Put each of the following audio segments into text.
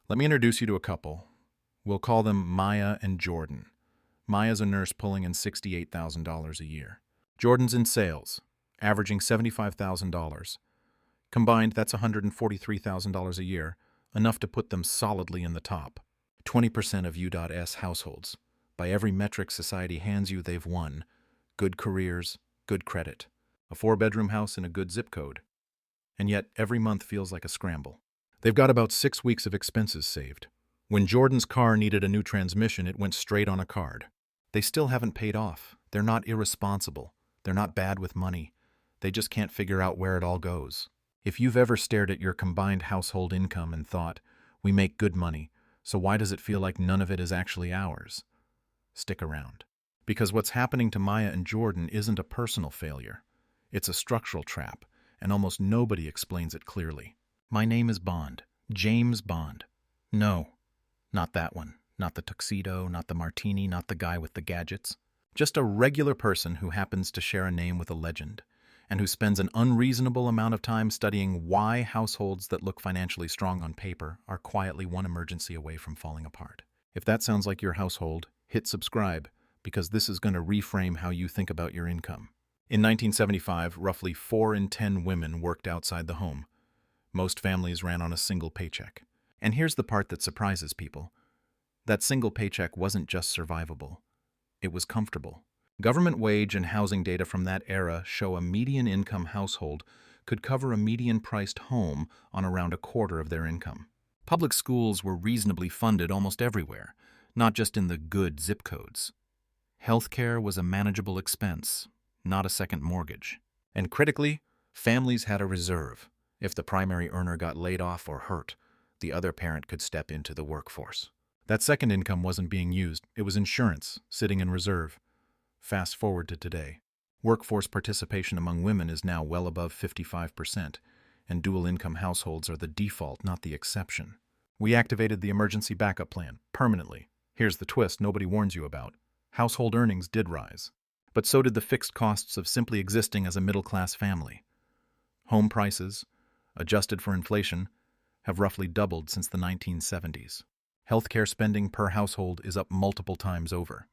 Let me introduce you to a couple. We'll call them Maya and Jordan. Maya's a nurse pulling in $68,000 a year. Jordan's in sales, averaging $75,000. Combined, that's $143,000 a year, enough to put them solidly in the top. 20% of U.S. households. By every metric society hands you, they've won. Good careers, good credit, a 4-bedroom house in a good zip code. And yet, every month feels like a scramble. They've got about 6 weeks of expenses saved. When Jordan's car needed a new transmission, it went straight on a card. They still haven't paid off. They're not irresponsible. They're not bad with money. They just can't figure out where it all goes. If you've ever stared at your combined household income and thought, we make good money, so why does it feel like none of it is actually ours? Stick around. Because what's happening to Maya and Jordan isn't a personal failure. It's a structural trap, and almost nobody explains it clearly. My name is Bond. James Bond. No, not that one. Not the tuxedo, not the martini, not the guy with the gadgets. Just a regular person who happens to share a name with a legend, and who spends an unreasonable amount of time studying why households that look financially strong on paper are quietly one emergency away from falling apart. If that sounds like your household, hit subscribe, because this is going to reframe how you think about your income. In 1975, roughly 4 in 10 women worked outside the home. Most families ran on a single paycheck. And here's the part that surprises people. That single paycheck wasn't just survivable. It was comfortable. Government wage and housing data from that era show a median income household could cover a median-priced home on around a quarter of their income. Public schools were reasonably funded almost everywhere, not just in the good zip codes. Healthcare was a manageable expense, not a second mortgage. And critically, families had a reserve. If the primary earner got laid off or hurt, the other parent could step into the workforce. That second income wasn't being used. It was insurance, sitting in reserve. Fast forward to today. Workforce participation among women is now well above 55%, and dual-income households are the default, not the exception. We activated the emergency backup plan, permanently. Here's the twist nobody warns you about. Household earnings did rise, but so did the fixed costs of simply existing as a middle-class family. Home prices, adjusted for inflation, have roughly doubled since the 1970s. Healthcare spending per household is up multiple times over.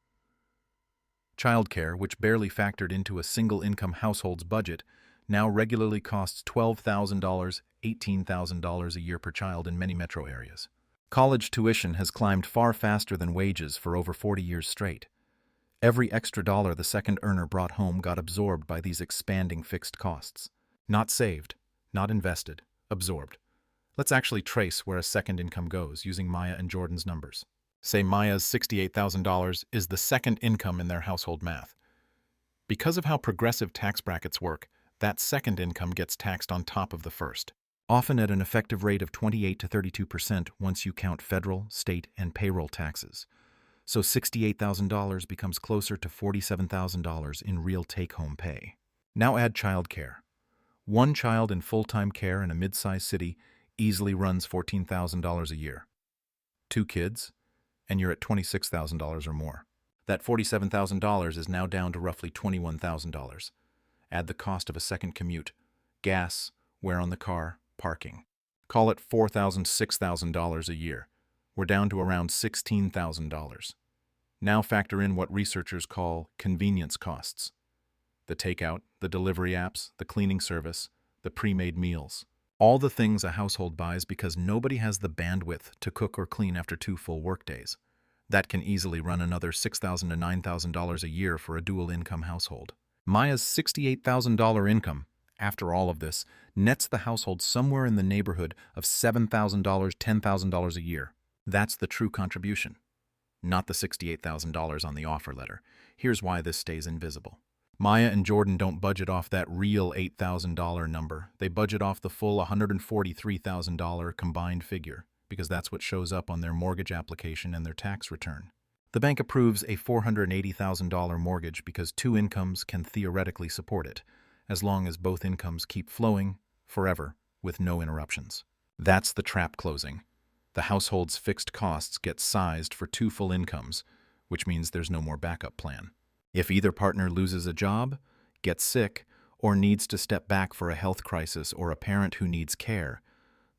Childcare, which barely factored into a single-income household's budget, now regularly costs $12,000, $18,000 a year per child in many metro areas. College tuition has climbed far faster than wages for over 40 years straight. Every extra dollar the second earner brought home got absorbed by these expanding fixed costs. Not saved, not invested, absorbed. Let's actually trace where a second income goes using Maya and Jordan's numbers. Say Maya's $68,000 is the second income in their household math. Because of how progressive tax brackets work, that second income gets taxed on top of the first, often at an effective rate of 28 to 32% once you count federal, state, and payroll taxes. So $68,000 becomes closer to $47,000 in real take-home pay. Now add childcare. One child in full-time care in a mid-sized city easily runs $14,000 a year. 2 kids, and you're at $26,000 or more. That $47,000 is now down to roughly $21,000. Add the cost of a second commute, gas, wear on the car, parking. Call it $4,000, $6,000 a year. We're down to around $16,000. Now factor in what researchers call convenience costs. The takeout, the delivery apps, the cleaning service, the pre-made meals. All the things a household buys because nobody has the bandwidth to cook or clean after 2 full workdays. That can easily run another $6,000 to $9,000 a year for a dual-income household. Maya's $68,000 income, after all of this, nets the household somewhere in the neighborhood of $7,000, $10,000 a year. That's the true contribution, not the $68,000 on the offer letter. Here's why this stays invisible. Maya and Jordan don't budget off that real $8,000 number. They budget off the full $143,000 combined figure, because that's what shows up on their mortgage application and their tax return. The bank approves a $480,000 mortgage because 2 incomes can theoretically support it, as long as both incomes keep flowing forever with no interruptions. That's the trap closing. The household's fixed costs get sized for 2 full incomes, which means there's no more backup plan. If either partner loses a job, gets sick, or needs to step back for a health crisis or a parent who needs care,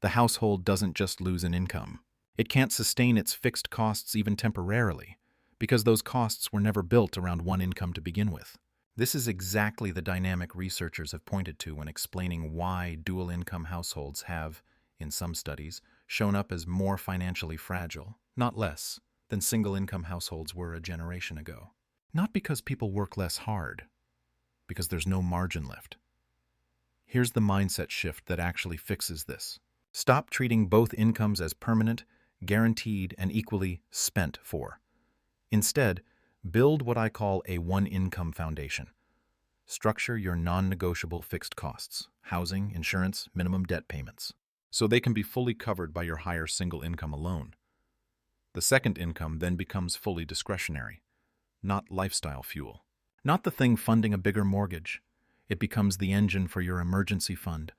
the household doesn't just lose an income. It can't sustain its fixed costs even temporarily, because those costs were never built around one income to begin with. This is exactly the dynamic researchers have pointed to when explaining why dual-income households have, in some studies, shown up as more financially fragile, not less, than single-income households were a generation ago. Not because people work less hard, because there's no margin left. Here's the mindset shift that actually fixes this. Stop treating both incomes as permanent, guaranteed, and equally spent for. Instead, build what I call a one-income foundation. Structure your non-negotiable fixed costs, housing, insurance, minimum debt payments, so they can be fully covered by your higher single income alone. The second income then becomes fully discretionary, not lifestyle fuel. Not the thing funding a bigger mortgage. It becomes the engine for your emergency fund,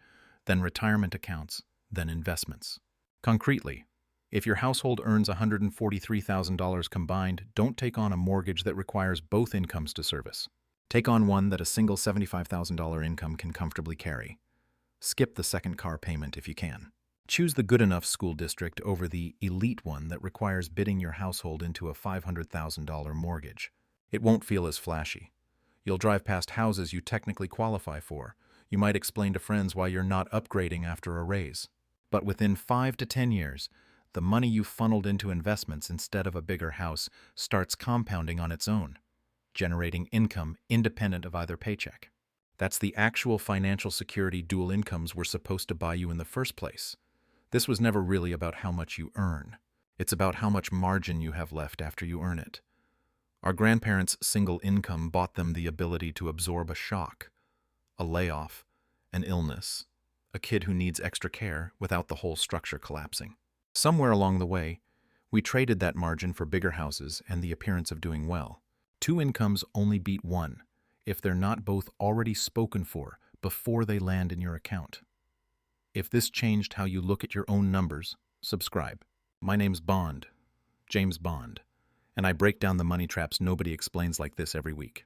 then retirement accounts, then investments. Concretely, if your household earns $143,000 combined, don't take on a mortgage that requires both incomes to service. Take on one that a single $75,000 income can comfortably carry. Skip the second car payment if you can. Choose the good enough school district over the elite one that requires bidding your household into a $500,000 mortgage. It won't feel as flashy. You'll drive past houses you technically qualify for. You might explain to friends why you're not upgrading after a raise. But within 5 to 10 years, the money you funneled into investments instead of a bigger house starts compounding on its own, generating income independent of either paycheck. That's the actual financial security dual incomes were supposed to buy you in the first place. This was never really about how much you earn. It's about how much margin you have left after you earn it. Our grandparents' single income bought them the ability to absorb a shock, a layoff, an illness, a kid who needs extra care without the whole structure collapsing. Somewhere along the way, we traded that margin for bigger houses and the appearance of doing well. Two incomes only beat one if they're not both already spoken for before they land in your account. If this changed how you look at your own numbers, subscribe. My name's Bond, James Bond, and I break down the money traps nobody explains like this every week.